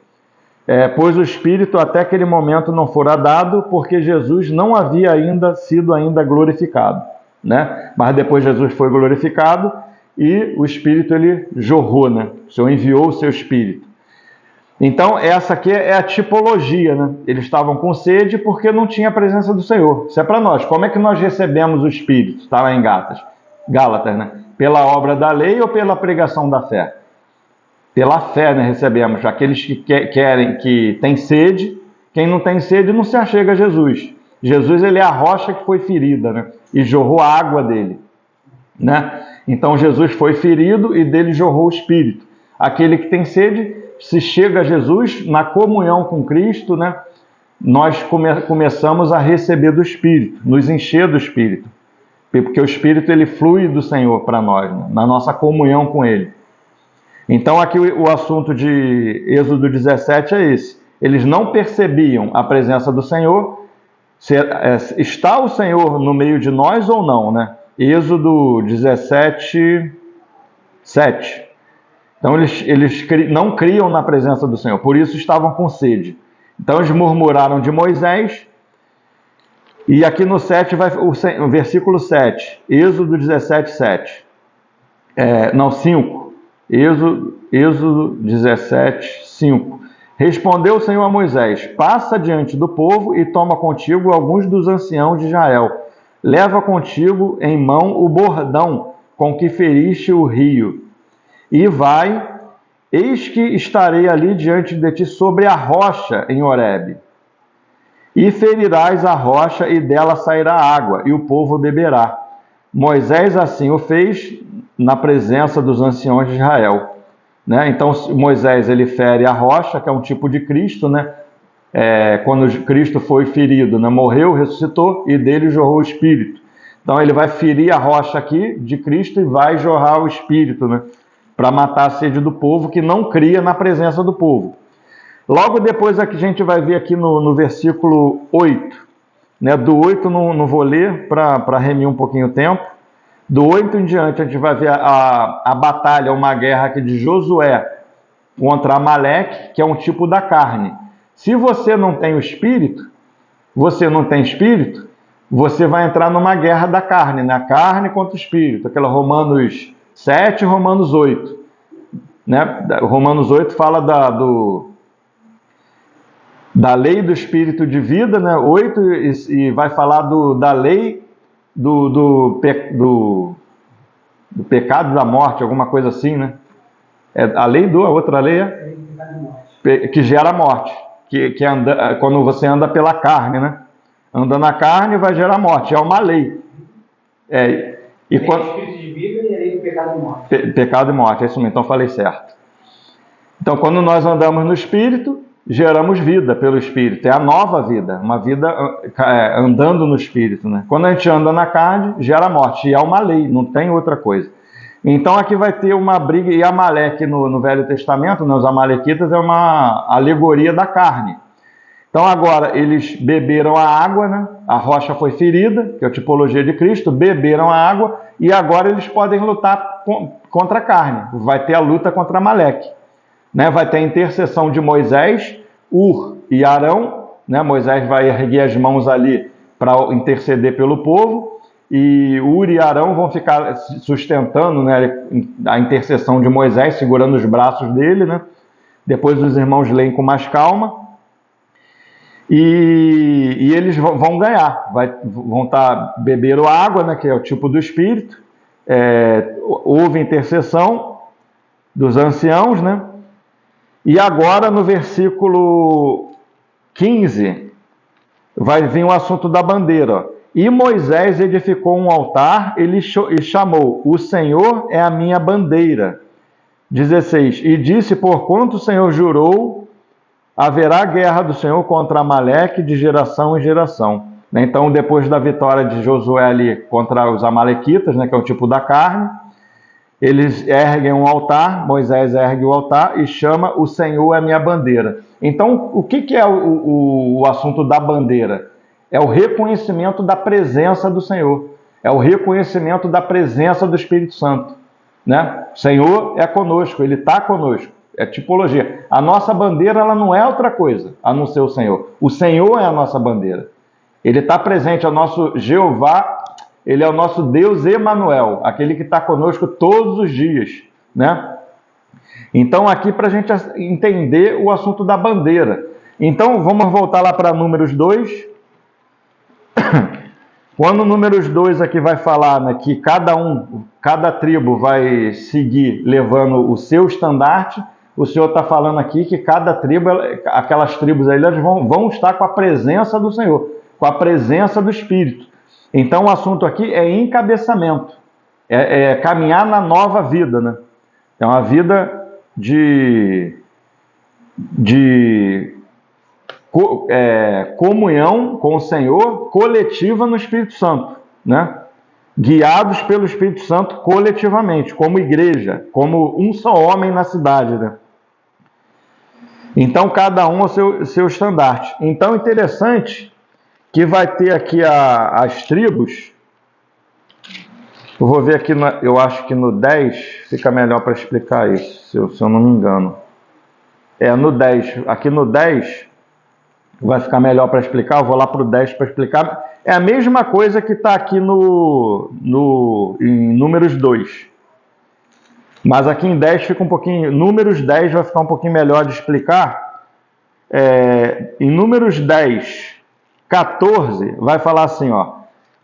Pois o Espírito até aquele momento não fora dado, porque Jesus não havia sido glorificado. Né? Mas depois Jesus foi glorificado e o Espírito ele jorrou, né? O Senhor enviou o seu Espírito. Então essa aqui é a tipologia, né? Eles estavam com sede porque não tinha a presença do Senhor. Isso é para nós. Como é que nós recebemos o Espírito? Está lá em Gálatas, né? Pela obra da lei ou pela pregação da fé? Pela fé, né, recebemos. Aqueles que têm sede, quem não tem sede não se achega a Jesus. Jesus ele é a rocha que foi ferida, né? E jorrou a água dele. Né? Então Jesus foi ferido e dele jorrou o Espírito. Aquele que tem sede, se chega a Jesus na comunhão com Cristo, né? Nós começamos a receber do Espírito, nos encher do Espírito. Porque o Espírito ele flui do Senhor para nós, né? Na nossa comunhão com Ele. Então aqui o assunto de Êxodo 17 é esse. Eles não percebiam a presença do Senhor. Está o Senhor no meio de nós ou não, né? Êxodo 17, 7. Então eles não criam na presença do Senhor, por isso estavam com sede. Então eles murmuraram de Moisés. E aqui no 7 vai o versículo 7, Êxodo 17, 7. 5. Êxodo 17, 5. Respondeu o Senhor a Moisés, passa diante do povo e toma contigo alguns dos anciãos de Israel. Leva contigo em mão o bordão com que feriste o rio. E vai eis que estarei ali diante de ti sobre a rocha em Horebe, e ferirás a rocha e dela sairá água, e o povo beberá. Moisés assim o fez na presença dos anciões de Israel. Né? Então Moisés ele fere a rocha, que é um tipo de Cristo, né? Quando Cristo foi ferido, né? Morreu, ressuscitou e dele jorrou o Espírito. Então ele vai ferir a rocha aqui de Cristo e vai jorrar o Espírito, né? Para matar a sede do povo que não cria na presença do povo. Logo depois aqui a gente vai ver aqui no versículo 8, né? Do 8 não vou ler para remir um pouquinho o tempo. Do 8 em diante a gente vai ver a batalha, uma guerra aqui de Josué contra Amaleque, que é um tipo da carne. Se você não tem o espírito, você vai entrar numa guerra da carne, né? A carne contra o espírito, aquela Romanos 7 e Romanos 8. Né? Romanos 8 fala da lei do espírito de vida, né? 8 e vai falar da lei do pecado da morte, alguma coisa assim, né? A outra lei que gera morte. Que anda, quando você anda pela carne, né? Anda na carne vai gerar morte, é uma lei. E quando... espírito de vida e a lei do pecado e morte. Pecado e morte, é isso mesmo, então falei certo. Então, quando nós andamos no Espírito, geramos vida pelo Espírito, é a nova vida, uma vida andando no Espírito. Né? Quando a gente anda na carne, gera morte, e é uma lei, não tem outra coisa. Então aqui vai ter uma briga, e Amaleque no Velho Testamento, né, os amalequitas, é uma alegoria da carne. Então agora eles beberam a água, né, a rocha foi ferida, que é a tipologia de Cristo, beberam a água, e agora eles podem lutar contra a carne, vai ter a luta contra Amaleque. Né, vai ter a intercessão de Moisés, Ur e Arão, né, Moisés vai erguer as mãos ali para interceder pelo povo, e Ur e Arão vão ficar sustentando, né, a intercessão de Moisés, segurando os braços dele, né? Depois os irmãos leem com mais calma, e eles vão ganhar, beberam água, né, que é o tipo do Espírito, houve intercessão dos anciãos, né? E agora no versículo 15 vai vir o assunto da bandeira. Ó. E Moisés edificou um altar e chamou: o Senhor é a minha bandeira. 16. E disse: porquanto o Senhor jurou, haverá guerra do Senhor contra Amaleque de geração em geração. Então, depois da vitória de Josué ali contra os amalequitas, né, que é o tipo da carne, eles erguem um altar, Moisés ergue o altar e chama: o Senhor é minha bandeira. Então, o que é o assunto da bandeira? É o reconhecimento da presença do Senhor. É o reconhecimento da presença do Espírito Santo. Né? O Senhor é conosco, Ele está conosco. É tipologia. A nossa bandeira ela não é outra coisa a não ser o Senhor. O Senhor é a nossa bandeira. Ele está presente, é o nosso Jeová. Ele é o nosso Deus Emanuel, aquele que está conosco todos os dias, né? Então, aqui para a gente entender o assunto da bandeira. Então, vamos voltar lá para Números 2. Quando Números 2 aqui vai falar, né, que cada tribo vai seguir levando o seu estandarte, o Senhor está falando aqui que cada tribo, aquelas tribos aí, elas vão estar com a presença do Senhor, com a presença do Espírito. Então o assunto aqui é encabeçamento, é caminhar na nova vida, né? É uma vida de comunhão com o Senhor, coletiva no Espírito Santo, né? Guiados pelo Espírito Santo coletivamente, como igreja, como um só homem na cidade, né? Então cada um ao seu estandarte. Então interessante que vai ter aqui as tribos. Eu vou ver aqui, eu acho que no 10 fica melhor para explicar isso, se eu não me engano. No 10, aqui no 10 vai ficar melhor para explicar, eu vou lá para o 10 para explicar. É a mesma coisa que está aqui em Números 2. Mas aqui em 10 fica um pouquinho... Números 10 vai ficar um pouquinho melhor de explicar. Em Números 10... 14 vai falar assim, ó: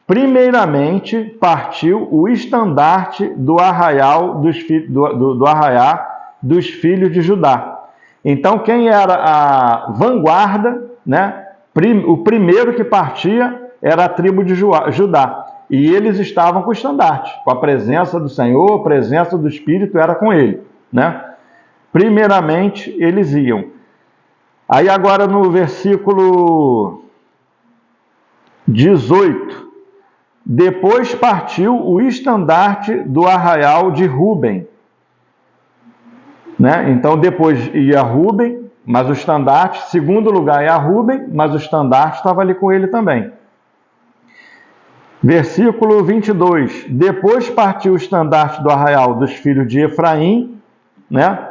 primeiramente partiu o estandarte do arraial do arraiá dos filhos de Judá. Então, quem era a vanguarda, né? O primeiro que partia era a tribo de Judá. E eles estavam com o estandarte, com a presença do Senhor, a presença do Espírito era com ele, né? Primeiramente, eles iam. Aí agora no versículo 18, depois partiu o estandarte do arraial de Ruben, né? Então depois ia Ruben, mas o estandarte, segundo lugar ia Ruben, mas o estandarte estava ali com ele também. Versículo 22, depois partiu o estandarte do arraial dos filhos de Efraim, né?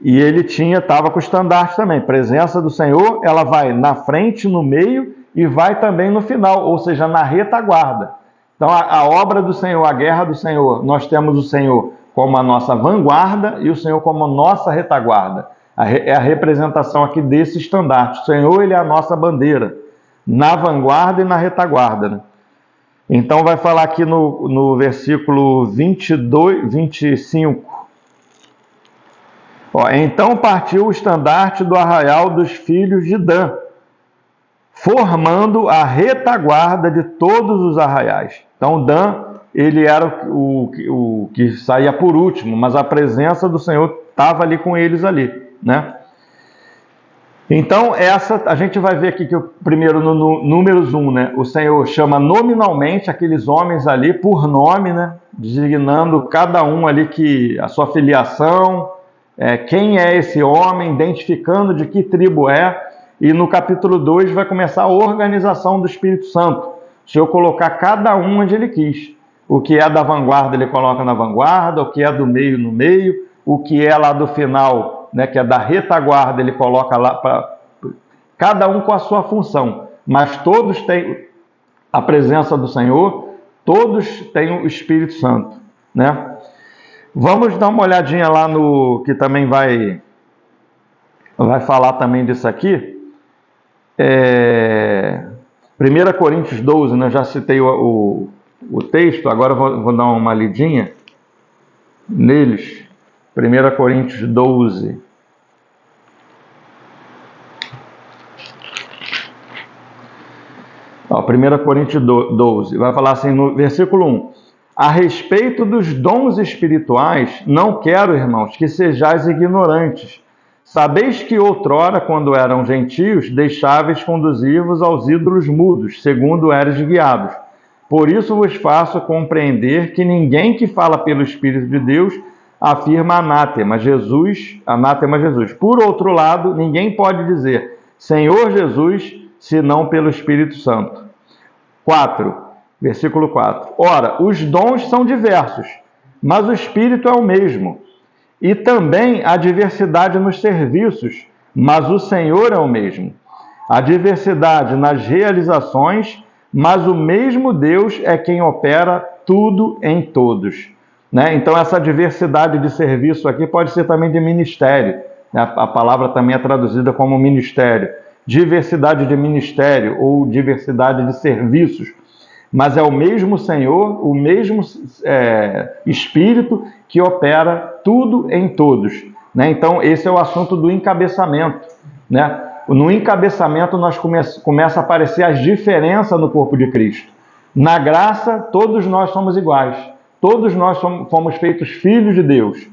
E ele estava com o estandarte também. Presença do Senhor, ela vai na frente, no meio e vai também no final, ou seja, na retaguarda. Então a obra do Senhor, a guerra do Senhor, nós temos o Senhor como a nossa vanguarda e o Senhor como a nossa retaguarda. É a representação aqui desse estandarte. O Senhor, ele é a nossa bandeira, na vanguarda e na retaguarda, né? Então vai falar aqui no versículo 22, 25. Então partiu o estandarte do arraial dos filhos de Dan, formando a retaguarda de todos os arraiais. Então Dan, ele era o que saía por último, mas a presença do Senhor estava ali com eles ali, né? Então, a gente vai ver aqui que primeiro no Números 1, né, o Senhor chama nominalmente aqueles homens ali por nome, né, designando cada um ali que a sua filiação, quem é esse homem, identificando de que tribo é, e no capítulo 2 vai começar a organização do Espírito Santo. O Senhor colocar cada um onde ele quis. O que é da vanguarda ele coloca na vanguarda, o que é do meio no meio, o que é lá do final, né, que é da retaguarda, ele coloca lá, cada um com a sua função, mas todos têm a presença do Senhor, todos têm o Espírito Santo, né? Vamos dar uma olhadinha lá no que também vai falar também disso aqui. 1 Coríntios 12, né? Eu já citei o texto, agora vou dar uma lidinha neles. 1 Coríntios 12. Ó, 1 Coríntios 12, vai falar assim no versículo 1. A respeito dos dons espirituais, não quero, irmãos, que sejais ignorantes. Sabeis que outrora, quando eram gentios, deixáveis conduzir-vos aos ídolos mudos, segundo eres guiados. Por isso vos faço compreender que ninguém que fala pelo Espírito de Deus afirma anátema Jesus. Por outro lado, ninguém pode dizer Senhor Jesus, senão pelo Espírito Santo. 4, versículo 4. Ora, os dons são diversos, mas o Espírito é o mesmo. E também há diversidade nos serviços, mas o Senhor é o mesmo. Há diversidade nas realizações, mas o mesmo Deus é quem opera tudo em todos. Né? Então, essa diversidade de serviço aqui pode ser também de ministério. A palavra também é traduzida como ministério. Diversidade de ministério ou diversidade de serviços. Mas é o mesmo Senhor, o mesmo Espírito que opera tudo em todos. Né? Então, esse é o assunto do encabeçamento. Né? No encabeçamento, começa a aparecer as diferenças no corpo de Cristo. Na graça, todos nós somos iguais. Todos nós fomos feitos filhos de Deus.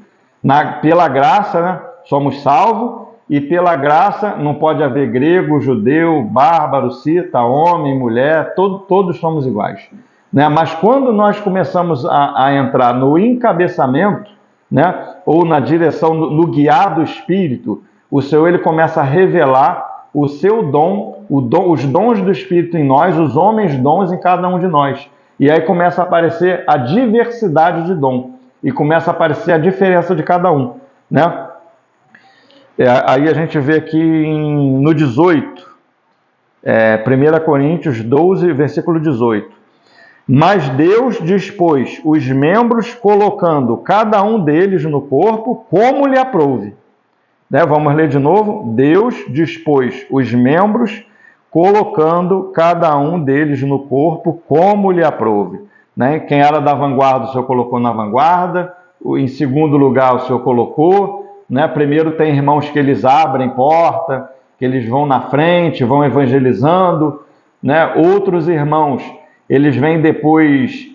Pela graça, né, somos salvos, e pela graça não pode haver grego, judeu, bárbaro, cita, homem, mulher, todos somos iguais. Né? Mas quando nós começamos a entrar no encabeçamento, né, ou na direção, no guiar do Espírito, o Senhor ele começa a revelar o seu dom, os dons do Espírito em nós, os homens dons em cada um de nós. E aí começa a aparecer a diversidade de dom. E começa a aparecer a diferença de cada um. Né? Aí a gente vê aqui no 18, 1 Coríntios 12, versículo 18. Mas Deus dispôs os membros, colocando cada um deles no corpo, como lhe aprouve. Né? Vamos ler de novo. Deus dispôs os membros, colocando cada um deles no corpo como lhe aprouve. Né? Quem era da vanguarda, o Senhor colocou na vanguarda. Em segundo lugar, o Senhor colocou. né? Primeiro tem irmãos que eles abrem porta, que eles vão na frente, vão evangelizando, né? Outros irmãos, eles vêm depois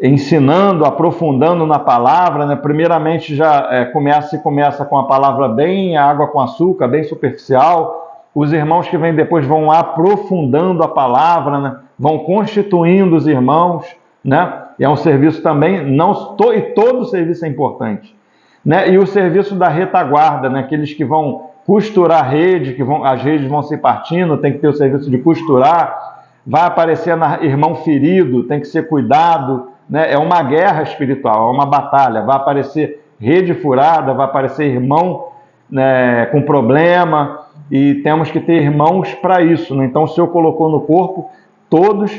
ensinando, aprofundando na palavra, né? Primeiramente já começa com a palavra bem água com açúcar, bem superficial. Os irmãos que vêm depois vão aprofundando a palavra, né? Vão constituindo os irmãos, né? E é um serviço também, e todo serviço é importante, né? E o serviço da retaguarda, né? Aqueles que vão costurar a rede, as redes vão se partindo, tem que ter o serviço de costurar, vai aparecer irmão ferido, tem que ser cuidado, né? É uma guerra espiritual, é uma batalha, vai aparecer rede furada, vai aparecer irmão, né, com problema, e temos que ter irmãos para isso, né? Então o Senhor colocou no corpo todos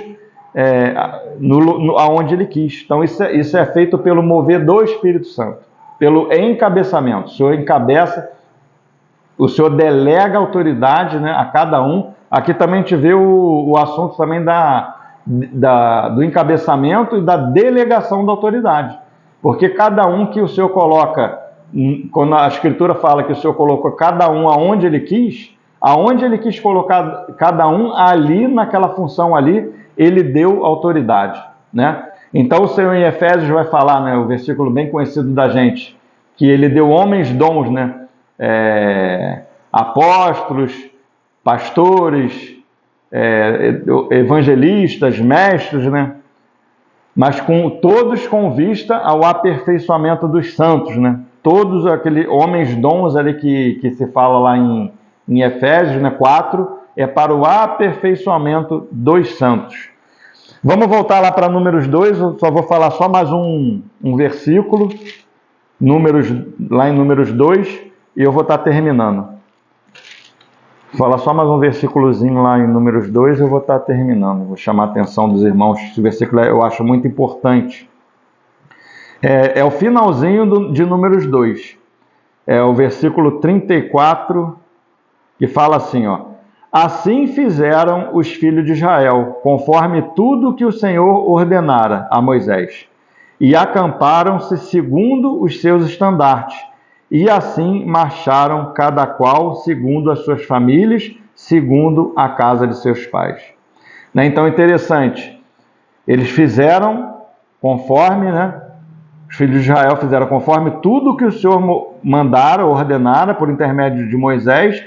aonde Ele quis. Então isso é feito pelo mover do Espírito Santo, pelo encabeçamento. O Senhor encabeça, o Senhor delega autoridade, né, a cada um. Aqui também a gente vê o assunto também do encabeçamento e da delegação da autoridade. Porque cada um que o Senhor coloca, quando a Escritura fala que o Senhor colocou cada um aonde Ele quis colocar cada um ali, naquela função ali, Ele deu autoridade, né? Então o Senhor em Efésios vai falar, né, o versículo bem conhecido da gente, que Ele deu homens dons, né? Apóstolos, pastores, evangelistas, mestres, né? Mas todos com vista ao aperfeiçoamento dos santos, né? Todos aqueles homens dons ali que se fala lá em Efésios, né, 4, é para o aperfeiçoamento dos santos. Vamos voltar lá para Números 2, eu só vou falar só mais um versículo, lá em Números 2, e eu vou estar terminando. Vou falar só mais um versículozinho lá em Números 2 e eu vou estar terminando. Vou chamar a atenção dos irmãos. Esse versículo eu acho muito importante. É o finalzinho de Números 2. É o versículo 34, que fala assim, ó. Assim fizeram os filhos de Israel, conforme tudo que o Senhor ordenara a Moisés. E acamparam-se segundo os seus estandartes. E assim marcharam cada qual segundo as suas famílias, segundo a casa de seus pais. Então, interessante. Eles fizeram conforme, né? Os filhos de Israel fizeram conforme tudo que o Senhor mandara, ordenara por intermédio de Moisés,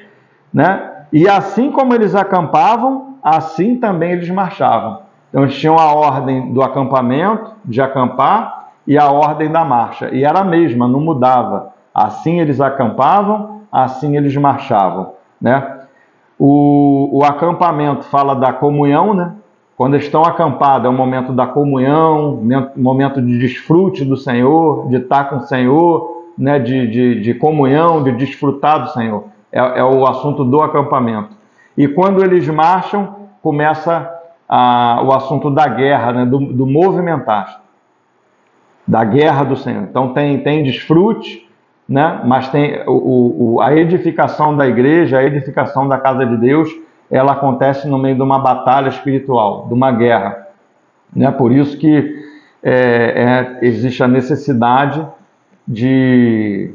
né? E assim como eles acampavam, assim também eles marchavam. Então, eles tinham a ordem do acampamento, de acampar, e a ordem da marcha. E era a mesma, não mudava. Assim eles acampavam, assim eles marchavam, né? O acampamento fala da comunhão, né? Quando eles estão acampados, é um momento da comunhão, momento de desfrute do Senhor, de estar com o Senhor, né? de comunhão, de desfrutar do Senhor. É o assunto do acampamento. E quando eles marcham, começa o assunto da guerra, né? do movimentar, da guerra do Senhor. Então tem desfrute, né? Mas tem a edificação da igreja, a edificação da casa de Deus, ela acontece no meio de uma batalha espiritual, de uma guerra, né? Por isso que existe a necessidade de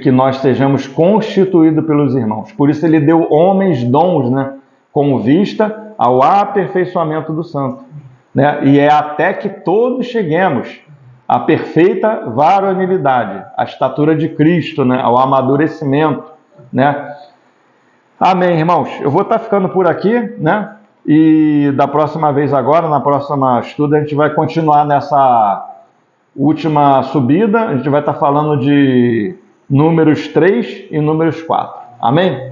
que nós sejamos constituídos pelos irmãos. Por isso ele deu homens dons, né? Com vista ao aperfeiçoamento do santo, né? E é até que todos cheguemos à perfeita varonilidade, à estatura de Cristo, né? Ao amadurecimento, né? Amém, irmãos. Eu vou estar ficando por aqui, né? E da próxima vez agora, na próxima estudo, a gente vai continuar nessa última subida. A gente vai estar falando de Números 3 e Números 4. Amém?